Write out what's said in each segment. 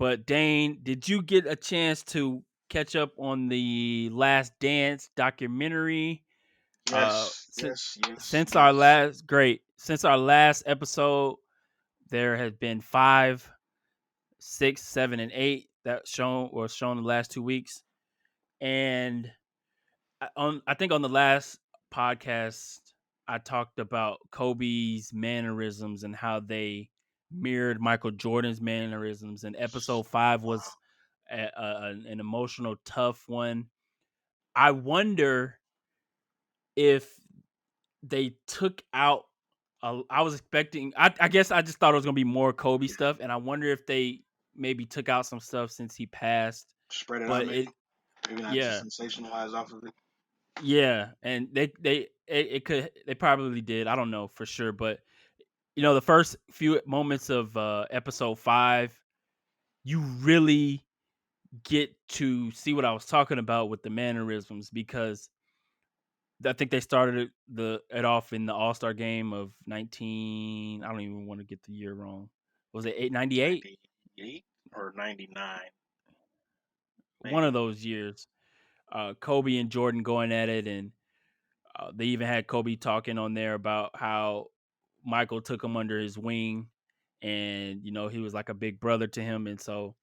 But Dane, did you get a chance to catch up on the Last Dance documentary? Yes, Since yes, yes, since our yes. last episode, there has been 5, 6, 7, and 8 that shown the last 2 weeks, and I think on the last podcast I talked about Kobe's mannerisms and how they mirrored Michael Jordan's mannerisms, and episode 5 was an emotional, tough one. I wonder if they took out. I was expecting. I guess I just thought it was gonna be more Kobe stuff, and I wonder if they maybe took out some stuff since he passed. Spread it out, But maybe not just yeah, sensationalize off of it. and it could they probably did. I don't know for sure, but the first few moments of episode 5, you really get to see what I was talking about with the mannerisms, because I think they started it off in the All-Star game of 19. I don't even want to get the year wrong. Was it 898? 98 or 99, One of maybe. those years. Kobe and Jordan going at it, and they even had Kobe talking on there about how Michael took him under his wing, and he was like a big brother to him. And so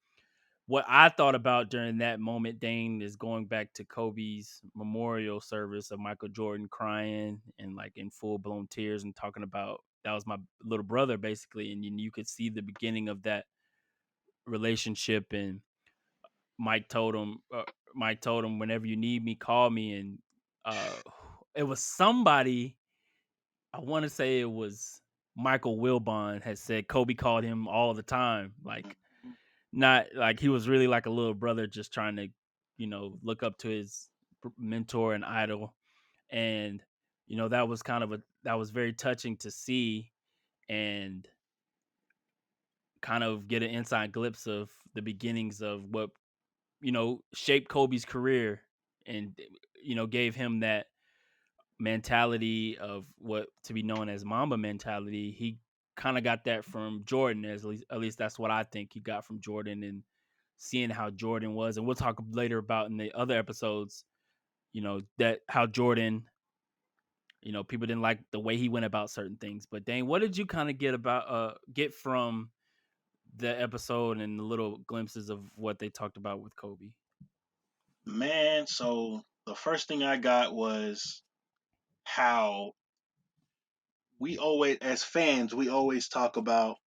what I thought about during that moment, Dane, is going back to Kobe's memorial service of Michael Jordan crying and like in full blown tears and talking about that was my little brother basically, and you could see the beginning of that relationship. And Mike told him, whenever you need me, call me. And uh, it was somebody, I want to say it was Michael Wilbon, had said Kobe called him all the time, like Mhm. not like he was really like a little brother just trying to look up to his mentor and idol. And that was that was very touching to see, and kind of get an inside glimpse of the beginnings of what shaped Kobe's career, and gave him that mentality of what to be known as Mamba mentality. He kind of got that from Jordan, at least that's what I think he got from Jordan, and seeing how Jordan was. And we'll talk later about in the other episodes, that how Jordan, people didn't like the way he went about certain things. But Dane, what did you kind of get from the episode and the little glimpses of what they talked about with Kobe? Man, so the first thing I got was how we always, as fans, we always talk about,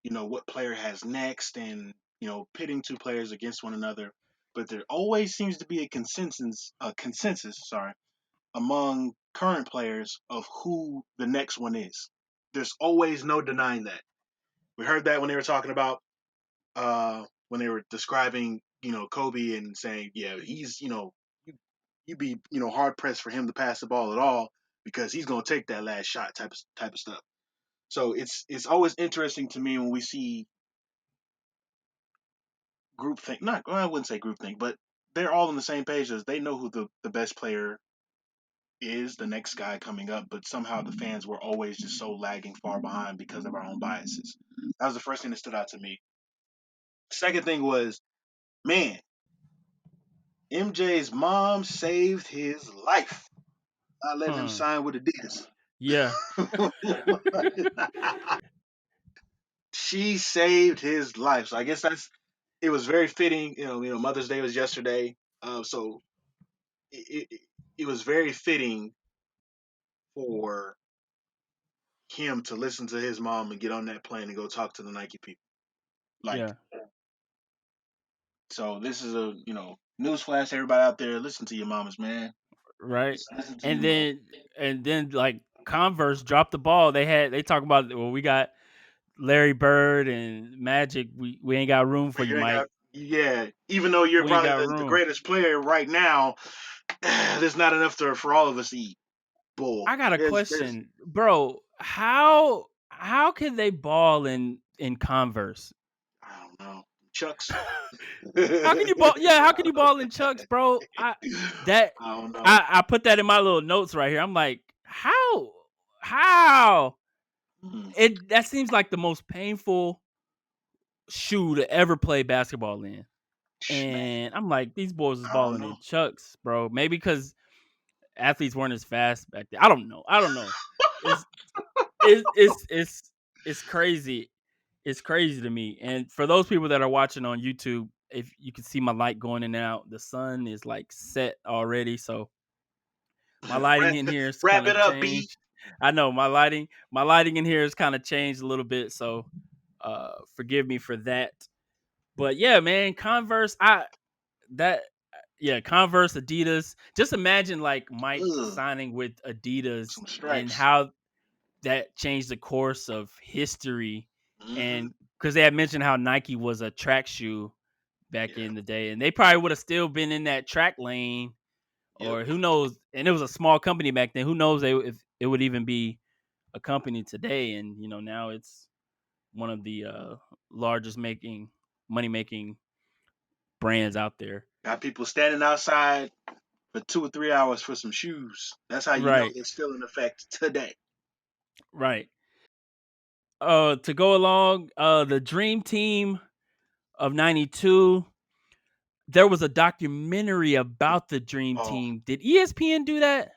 what player has next and, pitting two players against one another. But there always seems to be a consensus, sorry, among current players of who the next one is. There's always no denying that. We heard that when they were talking about when they were describing, Kobe and saying, yeah, he's, you'd be, hard pressed for him to pass the ball at all because he's gonna take that last shot type of stuff. So it's always interesting to me when we see groupthink. Not, well, I wouldn't say groupthink, but they're all on the same page as they know who the best player is, the next guy coming up, but somehow the fans were always just so lagging far behind because of our own biases. That was the first thing that stood out to me. Second thing was, man, MJ's mom saved his life. Not letting him Hmm. sign with Adidas. Yeah. She saved his life. So I guess it was very fitting. Mother's Day was yesterday, so it was very fitting for him to listen to his mom and get on that plane and go talk to the Nike people. Like, Yeah. so this is a newsflash to everybody out there. Listen to your mamas, man. Right. Just listen to And your mom. then like Converse dropped the ball. They talk about, well, we got Larry Bird and Magic. We ain't got room for But you, you ain't got, Mike. yeah. Even though you're We ain't probably got the room. greatest player right now, there's not enough for all of us to eat. Bull. I got a There's question, bro. How can they ball in Converse? I don't know, Chucks. How can you ball? Yeah, how can you ball in Chucks, bro? That I don't know. I put that in my little notes right here. I'm like, how Hmm. it that seems like the most painful shoe to ever play basketball in. Man, And I'm like, these boys was I don't balling know. in chucks, bro. Maybe because athletes weren't as fast back then. I don't know. I don't know. It's it's it's it's it's crazy. It's crazy to me. And for those people that are watching on YouTube, if you can see my light going in and out, the sun is like set already. So my lighting wrap, in here is wrap kind it of up, B. changed. I know my lighting in here is kind of changed a little bit. So forgive me for that. But yeah, man, Converse, that yeah, Converse, Adidas. Just imagine like Mike Ugh, signing with Adidas some and stripes. how that changed the course of history. Hmm. And because they had mentioned how Nike was a track shoe back Yeah. in the day, and they probably would have still been in that track lane, Yep. or who knows? And it was a small company back then. Who knows if it would even be a company today? And now it's one of the largest money making brands out there. Got people standing outside for 2 or 3 hours for some shoes. That's how you know Right, it's still in effect today. right. To go along, the Dream Team of '92. There was a documentary about the Dream Oh, Team. Did ESPN do that?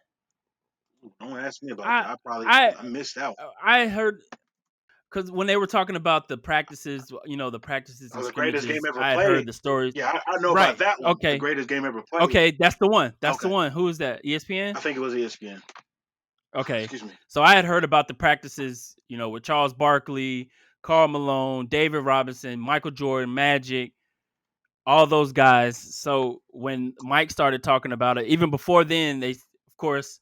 don't ask me about I that. I I missed out. I heard because when they were talking about the practices Oh, and the greatest game scrimmages, ever I had played. heard the stories. Yeah, I know about Right. that one. The Okay. greatest game ever played. Okay. That's the one. That's the Okay, one. Who is that? ESPN. I think it was ESPN. Okay. Excuse me. So I had heard about the practices, with Charles Barkley, Karl Malone, David Robinson, Michael Jordan, Magic, all those guys. So when Mike started talking about it, even before then, they of course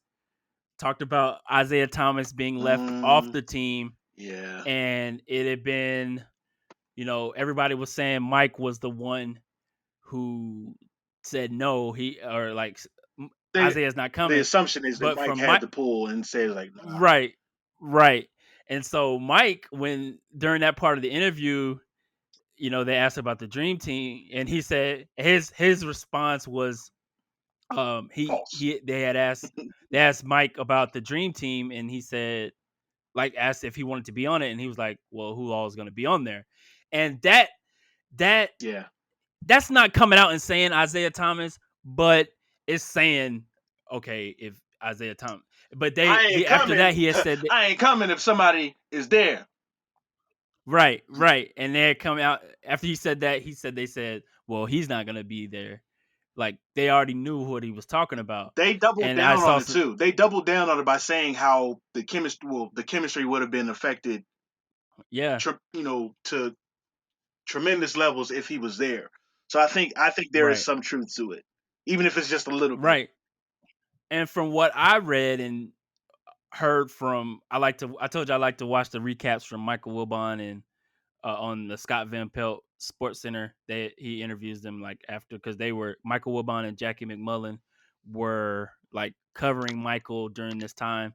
talked about Isaiah Thomas being left off Mm, the team, yeah. and it had been, everybody was saying Mike was the one who said no, he or like They, Isaiah's not the coming. assumption is that But Mike from had Mike, the pull and said like, nah. right, right. And so Mike, when during that part of the interview, they asked about the dream team, and he said his response was, False. they asked Mike about the dream team, and he said, like, asked if he wanted to be on it, and he was like, well, who all is going to be on there? And that Yeah. that's not coming out and saying Isaiah Thomas, but it's saying, okay, if Isaiah Thomas, but I ain't he after coming. that he had said that, I ain't coming if somebody is there. right, and they had come out after he said that, he said they said, well, he's not going to be there. Like, they already knew what he was talking about. They doubled And I down on saw it some, too. They doubled down on it by saying how the chemistry would have been affected, yeah, to tremendous levels if he was there. So I think there is right, some truth to it, even if it's just a little bit. right. And from what I read and heard from, I told you I like to watch the recaps from Michael Wilbon and on the Scott Van Pelt Sports Center. He interviews them like after, because they were Michael Wilbon and Jackie McMullen were like covering Michael during this time.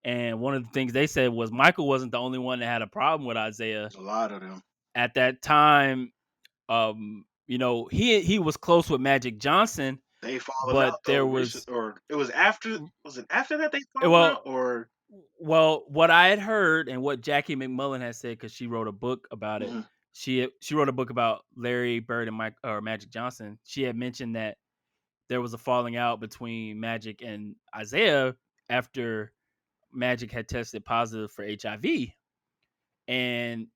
And one of the things they said was Michael wasn't the only one that had a problem with Isaiah A lot of them. at that time. He was close with Magic Johnson, They falling but out there though, was, or it was after. Was it after that they falling out, well, or what I had heard and what Jackie McMullen had said, because she wrote a book about it. mhm, She wrote a book about Larry Bird and Mike or Magic Johnson. She had mentioned that there was a falling out between Magic and Isaiah after Magic had tested positive for HIV, and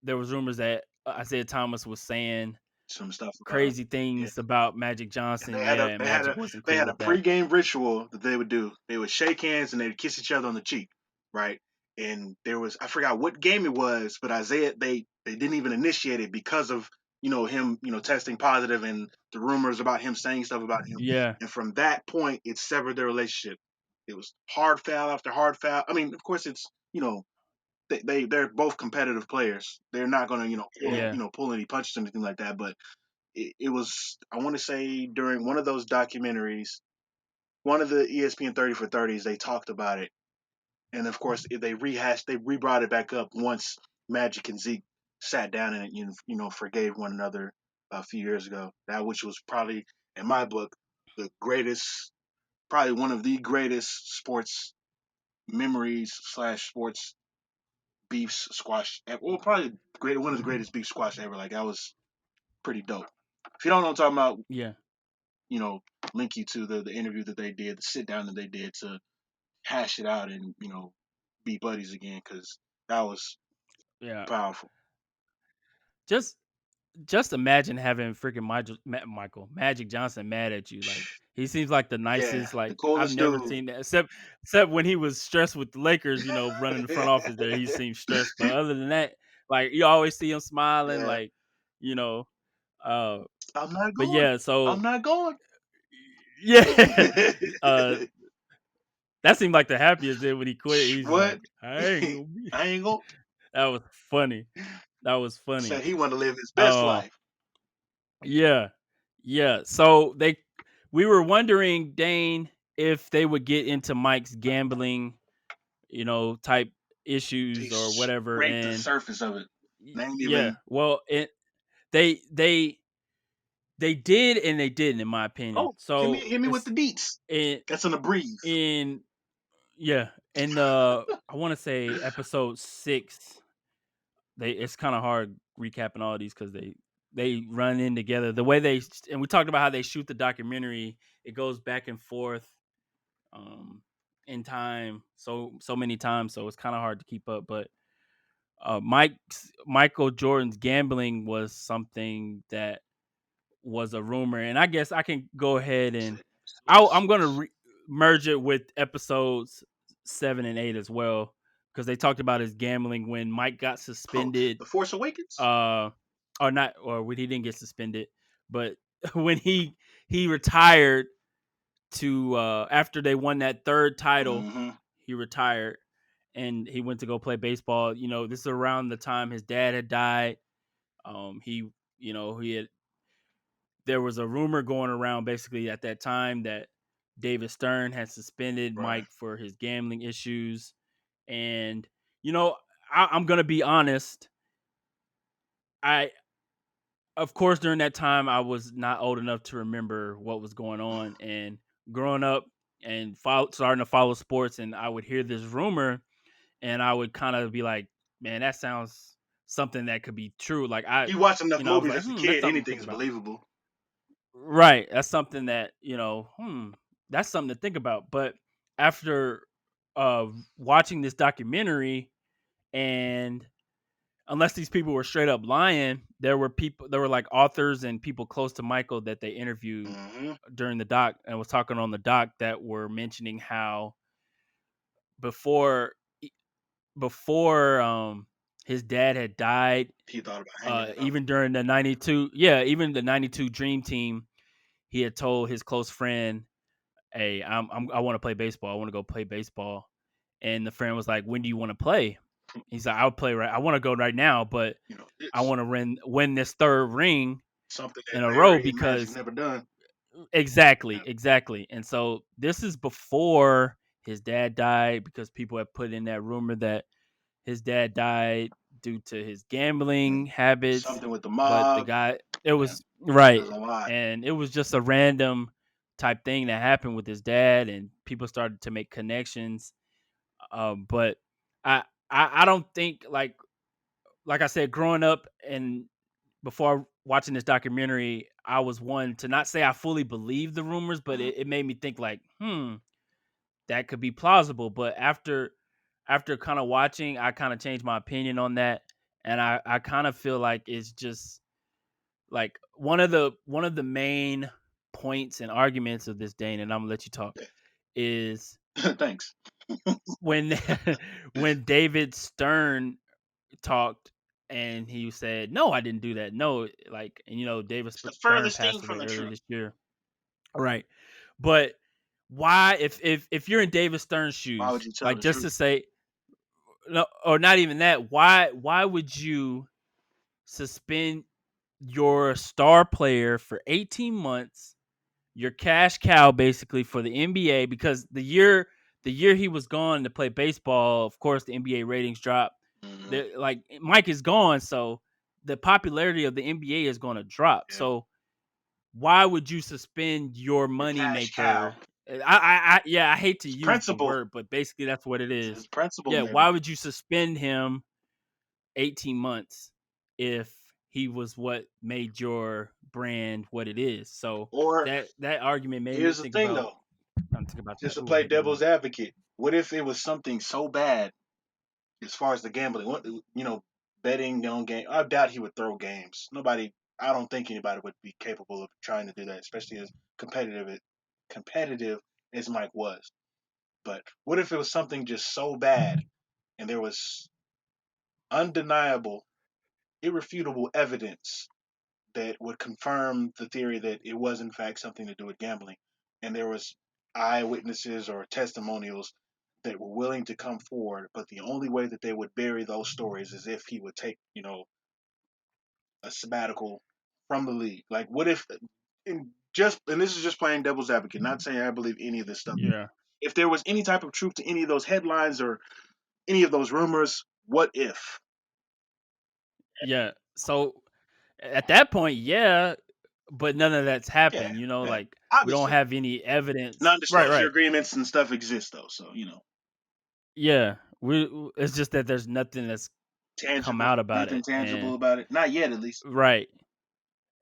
there was rumors that Isaiah Thomas was saying some stuff about crazy yeah. things about Magic And Johnson. they had Yeah, a and Magic wasn't they cool had a with that. pregame ritual that they would do. They would shake hands and they'd kiss each other on the cheek, right? And there was, I forgot what game it was, but Isaiah, they didn't even initiate it because of him testing positive and the rumors about him saying stuff about him. Yeah, And from that point, it severed their relationship. It was hard foul after hard foul. I mean, of course, it's they're both competitive players. They're not going to yeah, pull any punches or anything like that. But it was, I want to say, during one of those documentaries, one of the ESPN 30 for 30s, they talked about it, and of course they re-brought it back up once Magic and Zeke sat down and forgave one another a few years ago. That which was probably, in my book, the greatest, probably one of the greatest sports memories slash sports beefs squash. Well, probably great one of the greatest beef squash ever. Like that was pretty dope. If you don't know what I'm talking about, Yeah. you know, link you to the interview that they did, the sit down that they did to hash it out and be buddies again because that was Yeah. powerful. Just just imagine having freaking Magic Johnson mad at you. Like he seems like the Yeah, nicest. the Like I've coolest never dude. seen that except when he was stressed with the Lakers. Running the front office there, he seemed stressed. But other than that, like you always see him smiling. Yeah, Like you know, uh, I'm not but going. yeah. I'm So not going. yeah, uh, that seemed like the happiest day when he quit. He's What? like, I ain't gonna be. I ain't going. That was funny. That was funny. Said he wanted to live his best Uh, life. yeah, yeah. So we were wondering, Dane, if they would get into Mike's gambling, type He issues or whatever. scraped the And surface of it. They ain't yeah, even. well, they they they did and they didn't, in my opinion. Oh, So hit me with it's the deets. in That's in a breeze. in yeah, in the I want to say episode 6. It's kind of hard recapping all of these because they run in together. The way and we talked about how they shoot the documentary. It goes back and forth um in time so many times, so it's kind of hard to keep up. But Michael Jordan's gambling was something that was a rumor, and I guess I can go ahead and I'm gonna merge it with episodes 7 and 8 as well, because they talked about his gambling when Mike got Oh, suspended, the Force Awakens. uh or not, or when he didn't get suspended, but when he retired to after they won that third title. Mm-hmm. He retired and he went to go play baseball. This is around the time his dad had died. He he had There was a rumor going around basically at that time that David Stern had suspended Right. Mike for his gambling issues. And you know I'm gonna be honest, I of course, during that time, I was not old enough to remember what was going on. And growing up and starting to follow sports, and I would hear this rumor, and I would kind of be like, "Man, that sounds something that could be true." Like You watch enough I was movies like, as a That's kid, something to anything think is about." believable. Right, that's something that that's something to think about. But after watching this documentary, and unless these people were straight up lying, there were like authors and people close to Michael that they interviewed Mm-hmm. during the doc and was talking on the doc that were mentioning how before e- before his dad had died, He thought about hanging it up. even during the 92, yeah, even the 92 Dream Team, he had told his close friend, "Hey, I want to play baseball. I want to go play baseball." And the friend was like, "When do you want to play?" He's like, "I'll play right. I want to go right now, but I It's want to win this third ring something in a that row Larry and Magic because." never done. Exactly, Yeah. exactly. And so this is before his dad died, because people have put in that rumor that his dad died due to his gambling habits. Something with the But the mob. guy, it Yeah, was right. there's a lot. And it was just a random type thing that happened with his dad, and people started to make connections. But I, I don't think, like I said, growing up and before watching this documentary, I was one to not say I fully believe the rumors, but Mhm. it made me think like, that could be plausible. But after kind of watching, I kind of changed my opinion on that. And I kind of feel like it's just like one of the main points and arguments of this, Dane, and I'm gonna let you talk, is Thanks. when when David Stern talked and he said, "No, I didn't do that." No, like, and David It's the Stern furthest thing passed from away the earlier truth. this year. Right. But why, if you're in David Stern's Why would shoes, you tell like, the just to truth? say, no, or not even that, why would you suspend your star player for 18 months, your cash cow basically for the NBA, because the year he was gone to play baseball, of course the NBA ratings dropped. Hmm. Like, Mike is gone, so the popularity of the NBA is going to drop. Yeah. So why would you suspend your Your money cash cow. maker? Yeah, I hate to It's use the principle. word, but basically that's what it It's is. principle, Yeah, why maybe. would you suspend him 18 months if he was what made your brand what it is. So Or that argument made me here's the think thing about though, I'm thinking about just that. to Ooh, play go ahead. devil's advocate, what if it was something so bad as far as the gambling? What, betting on game? I doubt he would throw games. Nobody. I don't think anybody would be capable of trying to do that, especially as competitive as Mike was. But what if it was something just so bad and there was undeniable, irrefutable evidence that would confirm the theory that it was in fact something to do with gambling, and there was eyewitnesses or testimonials that were willing to come forward, but the only way that they would bury those stories is if he would take, a sabbatical from the league. Like, what if, and this is just playing devil's advocate, not saying I believe any of this stuff. Yeah. If there was any type of truth to any of those headlines or any of those rumors, what if? Yeah. So at that point, yeah, but none of that's Yeah, happened, yeah. like we don't Obviously, have any evidence. Right, non-disclosure right. agreements and stuff exist though, so Yeah. It's just that there's nothing that's come tangible, out about nothing it. tangible And about it. Not yet, at least. right.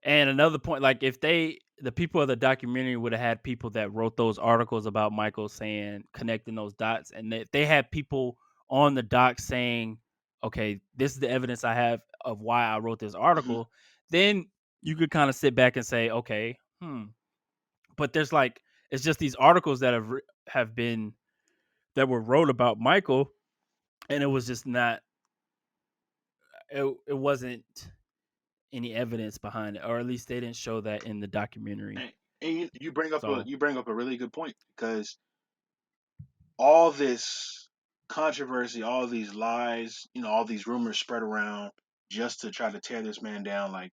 And another point, like if the people of the documentary would have had people that wrote those articles about Michael saying connecting those dots, and if they had people on the doc saying, "Okay, this is the evidence I have of why I wrote this Hmm. article," then you could kind of sit back and say, "Okay, hmm." But there's like it's just these articles that have been that were wrote about Michael, and it was just not it wasn't any evidence behind it, or at least they didn't show that in the documentary. And you bring up a So really good point because all this controversy, all these lies, all these rumors spread around just to try to tear this man down, like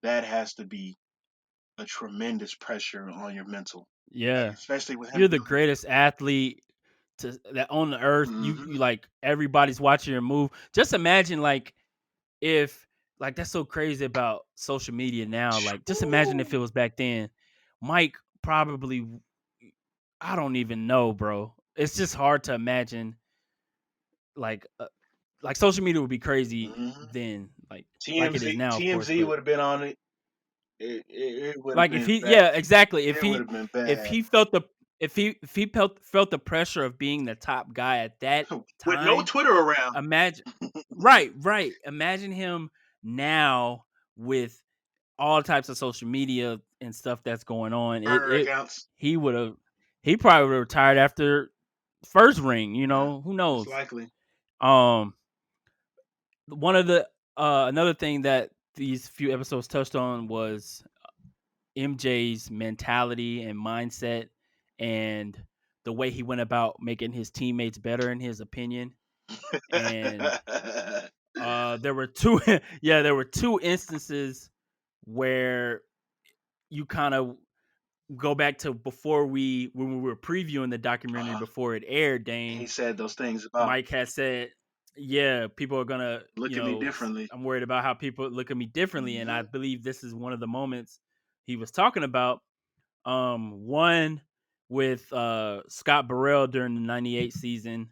that has to be a tremendous pressure on your mental, yeah, especially with him you're the dealing. greatest athlete that on the earth. You Hmm. like everybody's watching your move. Just imagine like if like that's so crazy about social media now. Like just imagine if it was back then. Mike probably I don't even know, bro. It's just hard to imagine like social media would be crazy Hmm. then, like it is TMZ now, of course. TMZ But would have been on it. It would have like if been he, bad. yeah, exactly. It would have been If bad he felt the if he felt the pressure of being the top guy at that with no time, Twitter around. imagine. Right, right. Imagine him now with all types of social media and stuff that's going on. Burner It accounts. he would have he probably would have retired after first ring. Yeah, Who most knows? likely. Um, one of the another thing that these few episodes touched on was MJ's mentality and mindset and the way he went about making his teammates better in his opinion. And there were two yeah, there were two instances where you kind of go back to before when we were previewing the documentary uh, before it aired, he Dane. said those things about Mike had said, yeah, people are gonna, look at me differently. I'm worried about how people look at me differently. And I Hmm. believe this is one of the moments he was talking about. One with Scott Burrell during the '98 season,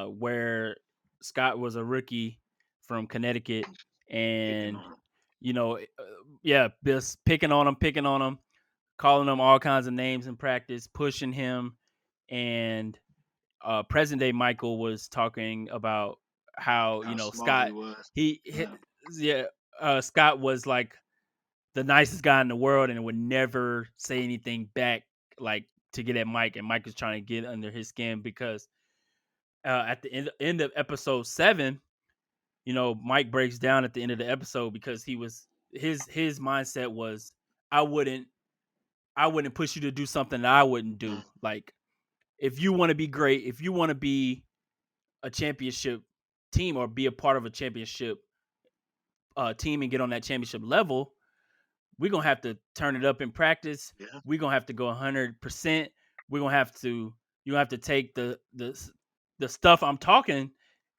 where Scott was a rookie from Connecticut, Picking and on him. you know, yeah, just picking on him, calling him all kinds of names in practice, pushing him, and present day Michael was talking about how How small he Scott was. he Yeah. yeah Scott was like the nicest guy in the world and would never say anything back like to get at Mike, and Mike was trying to get under his skin because at the end of episode 7, Mike breaks down at the end of the episode because he was his mindset was I wouldn't I wouldn't push you to do something that I wouldn't Mm. do. Like if you want to be great, if you want to be a championship team or be a part of a championship team and get on that championship level, we're gonna have to turn it up in practice. Yeah. We're gonna have to go 100%. We're gonna have to you have to take the stuff I'm talking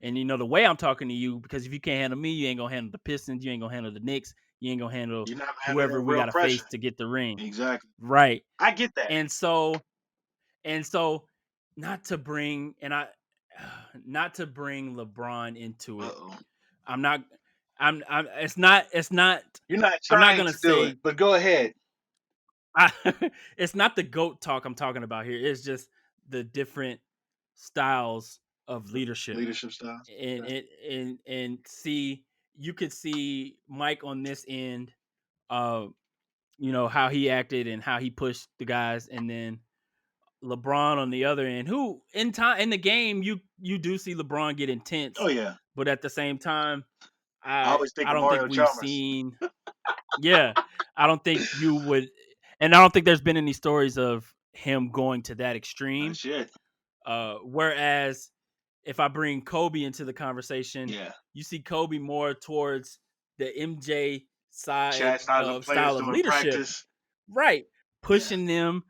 and the way I'm talking to you, because if you can't handle me, you ain't gonna handle the Pistons, you ain't gonna handle the Knicks, you ain't gonna handle You're not gonna handle whoever that we real gotta pressure. face to get the ring. Exactly. Right. I get that. And so and so not to bring and I not to bring LeBron into Uh it, oh. I'm not. I'm. It's not. It's not. You're not I'm not trying gonna to do it, say. but go ahead. I, it's not the goat talk I'm talking about here. It's just the different styles of leadership, Leadership styles. and Okay. and see, you could see Mike on this end. Uh, how he acted and how he pushed the guys, and then LeBron on the other end, who in the game you do see LeBron get Oh intense, yeah. but at the same time, I I always think I of don't think Mario we've Chalmers. seen. Yeah, I don't think you would, and I don't think there's been any stories of him going to that extreme. That's it. Whereas if I bring Kobe into the conversation, Yeah. you see Kobe more towards the MJ side Chastising of players style of during leadership, practice. right? Yeah. Pushing them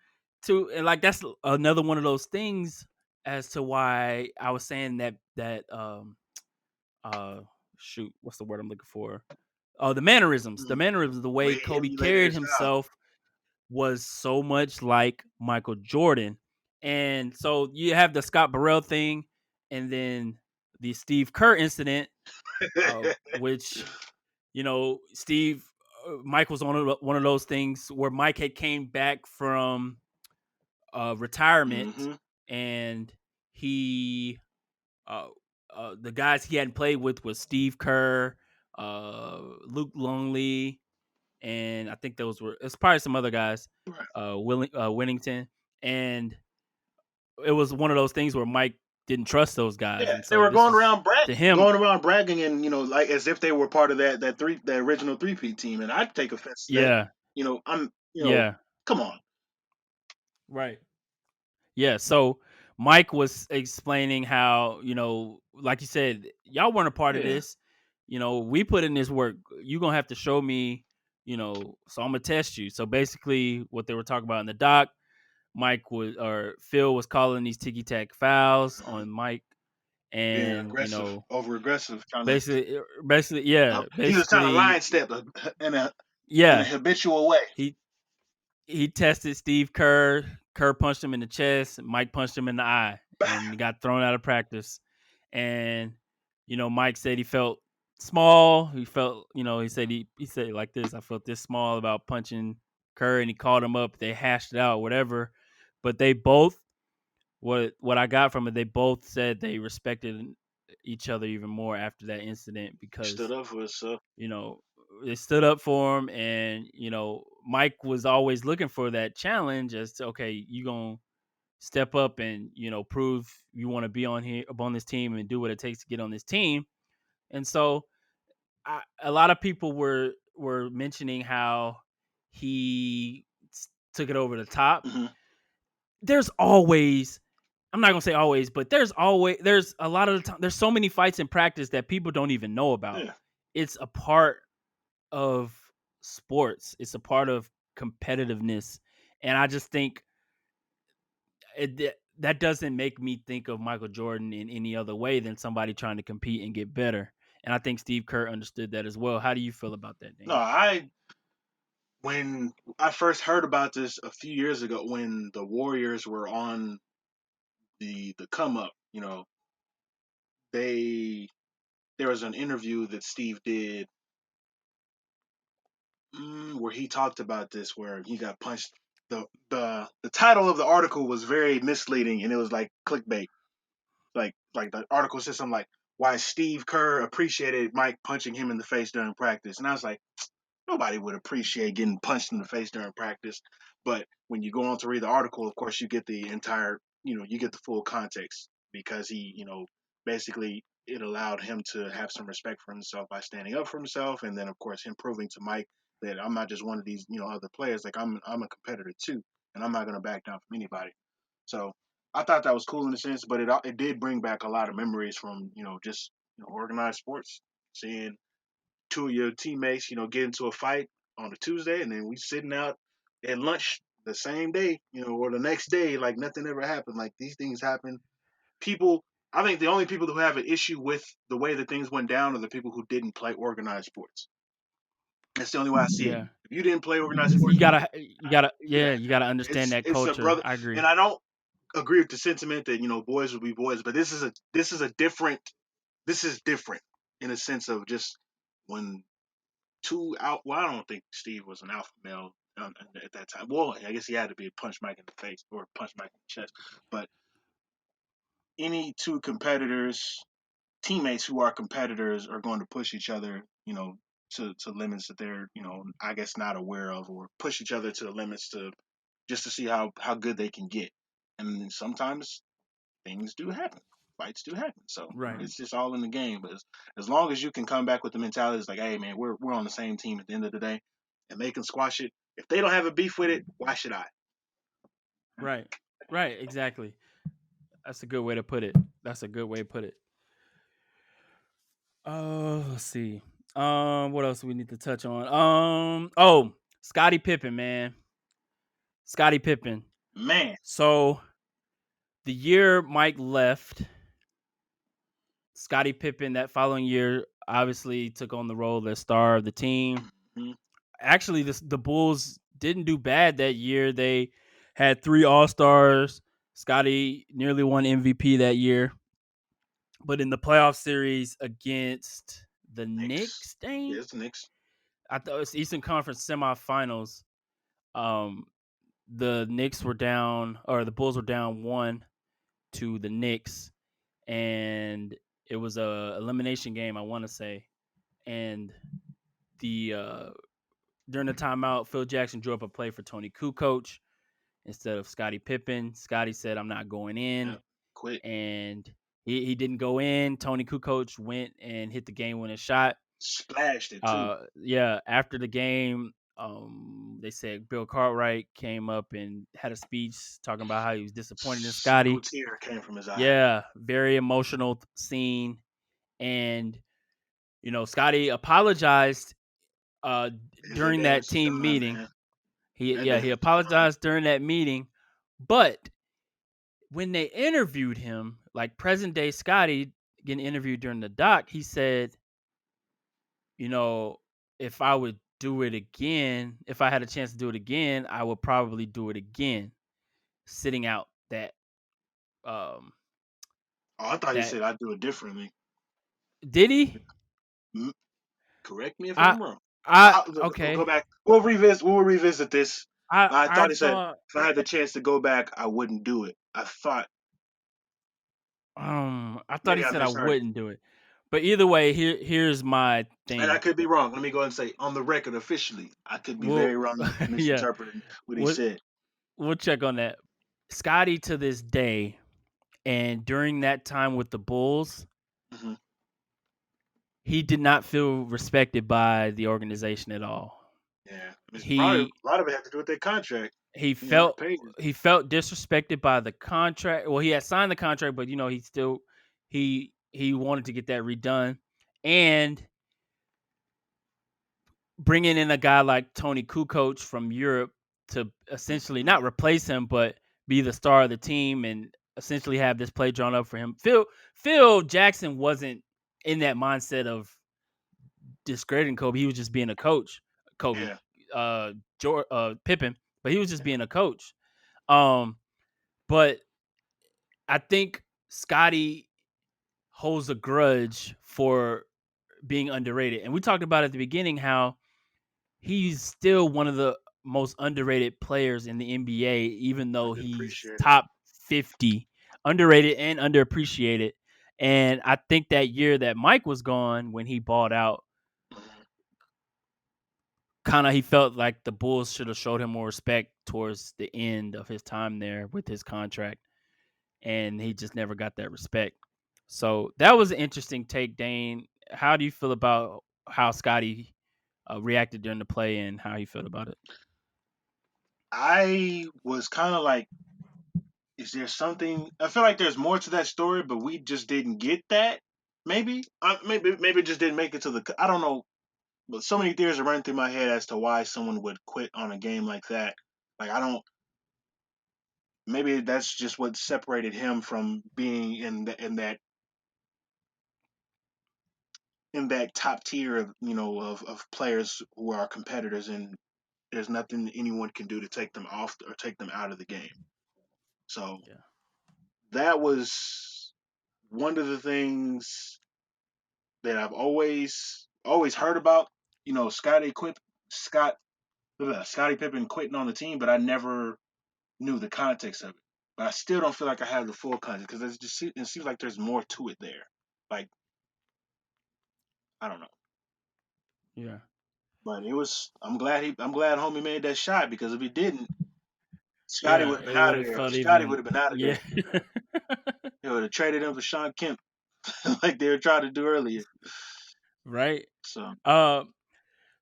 to, and like that's another one of those things as to why I was saying that uh shoot, what's the word I'm looking for? Oh, the Mm. mannerisms, the The way way he Kobe emulated carried his style. himself was so much like Michael Jordan. And so you have the Scott Burrell thing, and then the Steve Kerr incident, which Steve Mike was on one of those things where Mike had came back from retirement, hmm and he uh, the guys he hadn't played with was Steve Kerr, Luke Longley, and I think those were it's probably some other guys, Right. Winnington, and it was one of those things where Mike didn't trust those guys, Yeah, and they so were this going was around to bragging, him, and like as if they were part of that original three-peat team. And I'd take offense to that. yeah, I'm, yeah, come on. right, yeah. So Mike was explaining how like you said, y'all weren't a part of Yeah. this. We put in this work. You gonna have to show me. So I'm gonna test you. So basically, what they were talking about in the doc, Mike was or Phil was calling these ticky tack fouls Mhm. on Mike, Being and aggressive, over aggressive, trying to. basically, yeah, He was trying to line basically, step in a yeah. habitual way. He he tested Steve Kerr. Kerr punched him in the chest. Mike punched him in the eye, and he got thrown out of practice. And Mike said he felt small. He felt, he said he said it like this. I felt this small about punching Kerr, and he called him up. They hashed it out, whatever. But they both, what I got from it, they both said they respected each other even more after that incident Stood because up for himself. you know they stood up for him, and Mike was always looking for that challenge as to, okay, you gonna step up and prove you want to be on this team and do what it takes to get on this team. And so a lot of people were mentioning how he took it over the top. hmm There's always, I'm not gonna say always, but there's a lot of the time, there's so many fights in practice that people don't even know about. Yeah. It's a part of sports. It's a part of competitiveness, and I just think that doesn't make me think of Michael Jordan in any other way than somebody trying to compete and get better. And I think Steve Kerr understood that as well. How do you feel about that, No, Dane? when I first heard about this a few years ago, when the Warriors were on the come up, they there was an interview that Steve did, where he talked about this, where he got punched. The title of the article was very misleading, and it was like clickbait. Like the article said something like, "Why Steve Kerr appreciated Mike punching him in the face during practice," and I was like, nobody would appreciate getting punched in the face during practice. But when you go on to read the article, of course, you get the entire, you get the full context, because he, basically it allowed him to have some respect for himself by standing up for himself, and then of course him proving to Mike that I'm not just one of these, other players. Like I'm a competitor too, and I'm not going to back down from anybody. So I thought that was cool in a sense, but it did bring back a lot of memories from, just, organized sports, seeing two of your teammates, get into a fight on a Tuesday, and then we sitting out at lunch the same day, or the next day, like nothing ever happened. Like these things happen. People, I think the only people who have an issue with the way that things went down are the people who didn't play organized sports. That's the only way I see it. Yeah, If you didn't play organized because you sports, gotta, you gotta, yeah, yeah, you gotta understand that it's a culture. brother, I and agree. I don't agree with the sentiment that boys will be boys, but this is a different. This is different. in a sense of just when two out. Well, I don't think Steve was an alpha male at that time. Well, I guess he had to be punch Mike in the face or punch Mike in the chest. But any two competitors, teammates who are competitors, are going to push each other, to limits that they're, I guess not aware of, or push each other to the limits to just to see how good they can get. And sometimes things do happen. Fights do happen. So Right. it's just all in the game. But as long as you can come back with the mentality, it's like, hey man, we're on the same team at the end of the day, and they can squash it. If they don't have a beef with it, why should I? Right. Right. Exactly. That's a good way to put it. That's a good way to put it. Let's see. What else do we need to touch on? Scottie Pippen, man. Scottie Pippen. Man, So the year Mike left, Scottie Pippen that following year obviously took on the role as star of the team. mhm, Actually, the Bulls didn't do bad that year. They had 3 All-Stars. Scottie nearly won MVP that year. But in the playoff series against the Knicks. Knicks, Yeah, Dane, it's the Knicks. I thought it was Eastern Conference semifinals. Um, the Knicks were down, or the Bulls were down 1 to the Knicks, and it was a elimination game, I want to say. And the during the timeout, Phil Jackson drew up a play for Tony Kukoc instead of Scottie Pippen. Scottie said, "I'm not going in," Yeah, quit. and he didn't go in. Tony Kukoc went and hit the game-winning shot. Splashed it too. Yeah, after the game, they said Bill Cartwright came up and had a speech talking about how he was disappointed in Single Scottie. tear came from his eye. Yeah, very emotional scene, and Scottie apologized Is that during that dance is team done, meeting. man. He That yeah dance he is done. apologized during that meeting, but when they interviewed him, like present day Scottie getting interviewed during the doc, he said, you know, if I would do it again, if I had a chance to do it again, I would probably do it again, sitting out um Oh, I thought he that said I'd do it differently. did he? Mm, correct me if I I'm wrong. I I'll go okay. back. We'll revisit. We'll revisit this. I I thought he said thought if I had the chance to go back, I wouldn't do it. I thought I thought he maybe I said I misheard it, wouldn't do it. But either way, here's my and I thing. could be wrong. Let me go ahead and say on the record officially, I could be We'll very wrong and yeah, misinterpreting what he we'll said. we'll check on that. Scotty to this day and during that time with the Bulls, Hmm. he did not feel respected by the organization at all. Yeah, it's probably He a lot of it had to do with that contract. he They felt paid you. he felt disrespected by the contract. Well, he had signed the contract, but he still he wanted to get that redone. And bringing in a guy like Tony Kukoc from Europe to essentially Mhm. not replace him, but be the star of the team and essentially have this play drawn up for him. Phil Jackson wasn't in that mindset of discrediting Kobe. He was just being a coach. Kobe, Yeah, Pippen, but he was just yeah. being a coach. Um, but I think Scotty holds a grudge for being underrated, and we talked about at the beginning how he's still one of the most underrated players in the NBA, even though he's Underappreciated. top 50, underrated and underappreciated. And I think that year that Mike was gone when he balled out, Mhm. kind of he felt like the Bulls should have showed him more respect towards the end of his time there with his contract, and he just never got that respect. So that was an interesting take, Dane. How do you feel about how Scotty reacted during the play and how he felt about it? I was kind of like, is there something? I feel like there's more to that story, but we just didn't get that. Maybe it just didn't make it to the. I don't know, but so many theories are running through my head as to why someone would quit on a game like that. Like I don't. Maybe that's just what separated him from being in that top tier of of players who are competitors, and there's nothing anyone can do to take them off or take them out of the game. So Yeah. that was one of the things. that I've always heard about. You know, Scott Scottie Pippen quitting on the team, but I never knew the context of it. But I still don't feel like I have the full context because it seems like there's more to it there. Like I don't know, Yeah. but it was. I'm glad homie made that shot because if he didn't, Scotty Yeah, would have it been out would of have there. felt Scotty even would have been out of yeah. there. They would have traded him for Sean Kemp like they were trying to do earlier. Right? So Uh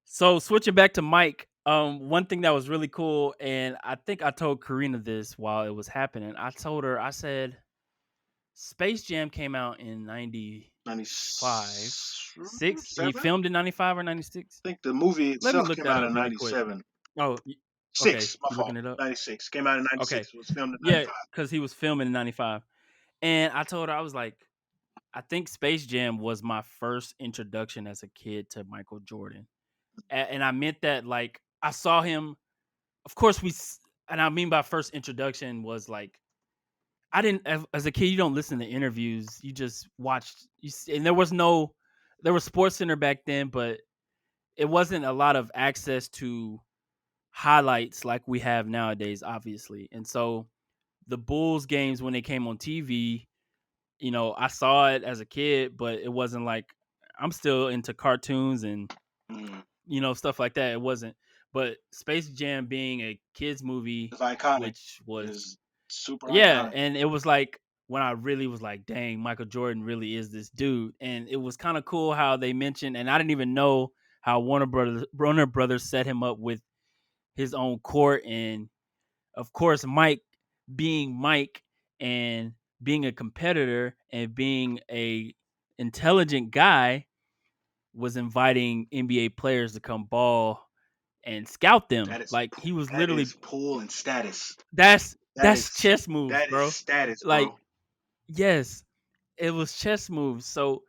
so switching back to Mike, one thing that was really cool, and I think I told Karina this while it was happening. I told her, I said, Space Jam came out in 95. 6. He 97. filmed in 95 or 96. I think the movie Let me itself look came that out up in really quick. '97. Oh, okay. Six, my You fault. looking it up? '96 came out in Okay. '96. It was filmed in Yeah, '95. because he was filming in 95. And I told her, I was like, I think Space Jam was my first introduction as a kid to Michael Jordan. And I meant that, like, I saw him. Of course, and I mean by first introduction was like, I didn't, as a kid, you don't listen to interviews. You just watched, and there was Sports Center back then, but it wasn't a lot of access to highlights like we have nowadays, obviously. And so the Bulls games, when they came on TV, I saw it as a kid, but it wasn't like, I'm still into cartoons and Mm. stuff like that. It wasn't. But Space Jam being a kids movie, It's iconic. which was, It's super yeah, iconic. and it was like when I really was like, dang, Michael Jordan really is this dude. And it was kind of cool how they mentioned, and I didn't even know how Warner Brothers set him up with his own court, and of course Mike and being a competitor and being a intelligent guy was inviting NBA players to come ball and scout them. That is Like he was that literally, is pull and status. that's That that's is chess moves, that is bro. status, Like, bro. yes, it was chess moves. So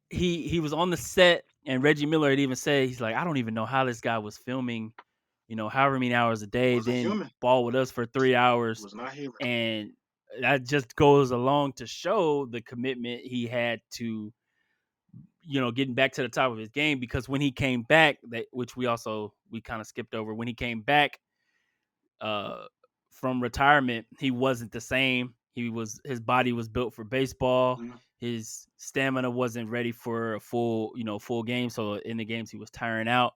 he was on the set, and Reggie Miller had even said, he's like, I don't even know how this guy was filming, however many hours a day, Was a then human. ball with us for 3 hours. Was not human. And that just goes along to show the commitment he had to, getting back to the top of his game. Because when he came back, which we kind of skipped over, when he came back uh from retirement, he wasn't the same. His body was built for baseball. Mhm. His stamina wasn't ready for a full game. So in the games he was tiring out.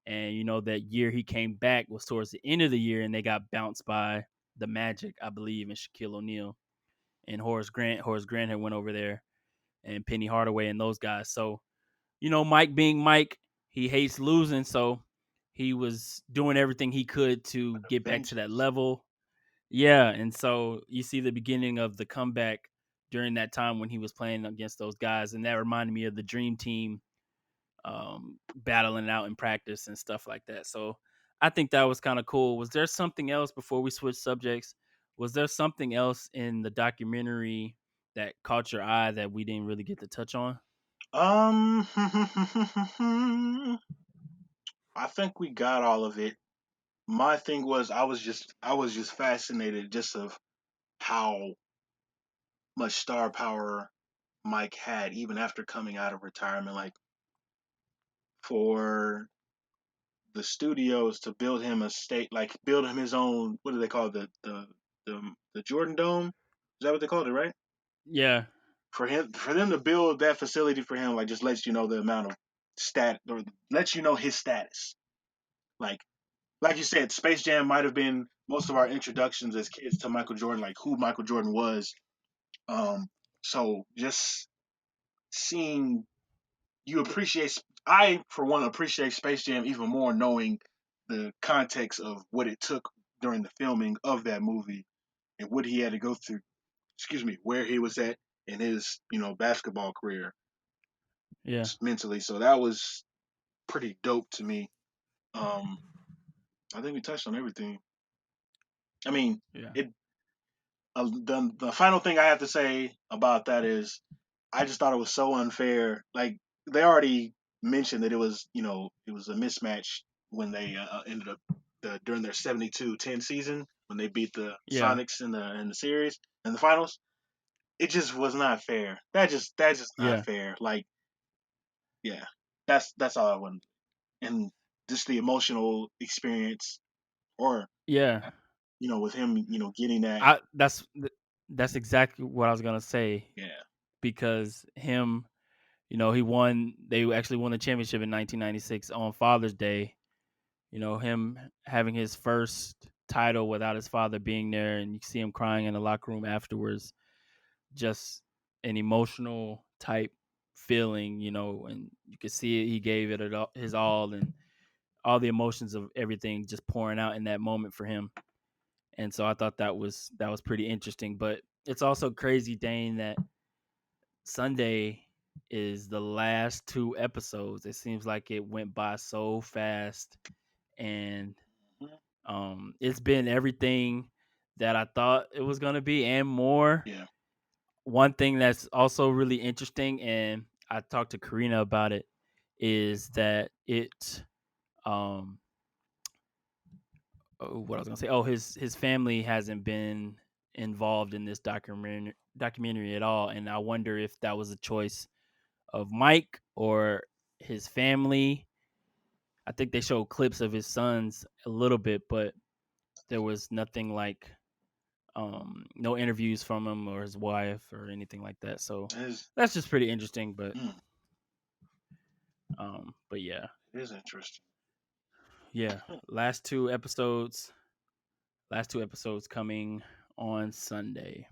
And that year he came back was towards the end of the year, and they got bounced by the Magic, I believe, and Shaquille O'Neal and Horace Grant. Horace Grant had went over there, and Penny Hardaway and those guys. So Mike being Mike, he hates losing, so he was doing everything he could to get back to that Vengeance. level. Yeah, and so you see the beginning of the comeback during that time when he was playing against those guys, and that reminded me of the Dream Team, battling it out in practice and stuff like that. So I think that was kind of cool. Was there something else before we switch subjects? Was there something else in the documentary that caught your eye that we didn't really get to touch on? I think we got all of it. My thing was I was just fascinated just of how much star power Mike had even after coming out of retirement. Like for the studios to build him a state, like build him his own. What do they call it? The Jordan Dome? Is that what they called it? Right? Yeah, For them to build that facility for him, like just lets you know the amount of stat or lets you know his status. Like like you said, Space Jam might have been most of our introductions as kids to Michael Jordan, like who Michael Jordan was. Um, so just seeing you appreciate, I for one appreciate Space Jam even more, knowing the context of what it took during the filming of that movie and what he had to go through. Excuse me, where he was at in his basketball career yeah, mentally. So that was pretty dope to me. Um, I think we touched on everything. I mean, yeah, it the final thing I have to say about that is I just thought it was so unfair. Like they already mentioned that it was a mismatch when they ended up during their 72-10 season when they beat the yeah, Sonics in the series in the finals. It just was not fair. That's just not yeah, fair. Like yeah, that's all I wanted, and just the emotional experience, or Yeah, with him, getting that. I that's exactly what I was gonna say Yeah. because him, he won. They actually won the championship in 1996 on Father's Day. Him having his first title without his father being there, and you see him crying in the locker room afterwards. Just an emotional type feeling, and you could see it. He gave it his all, and all the emotions of everything just pouring out in that moment for him. And so I thought that was pretty interesting. But it's also crazy, Dane, that Sunday is the last two episodes. It seems like it went by so fast, and Mhm. it's been everything that I thought it was gonna be and more. Yeah. One thing that's also really interesting, and I talked to Karina about it, is that um what I was gonna say. Oh, his family hasn't been involved in this documentary at all, and I wonder if that was a choice of Mike or his family. I think they showed clips of his sons a little bit, but there was nothing like no interviews from him or his wife or anything like that. So It is. that's just pretty interesting. But Mm, but yeah, it is interesting. yeah. Hmm. Last two episodes. Last two episodes coming on Sunday.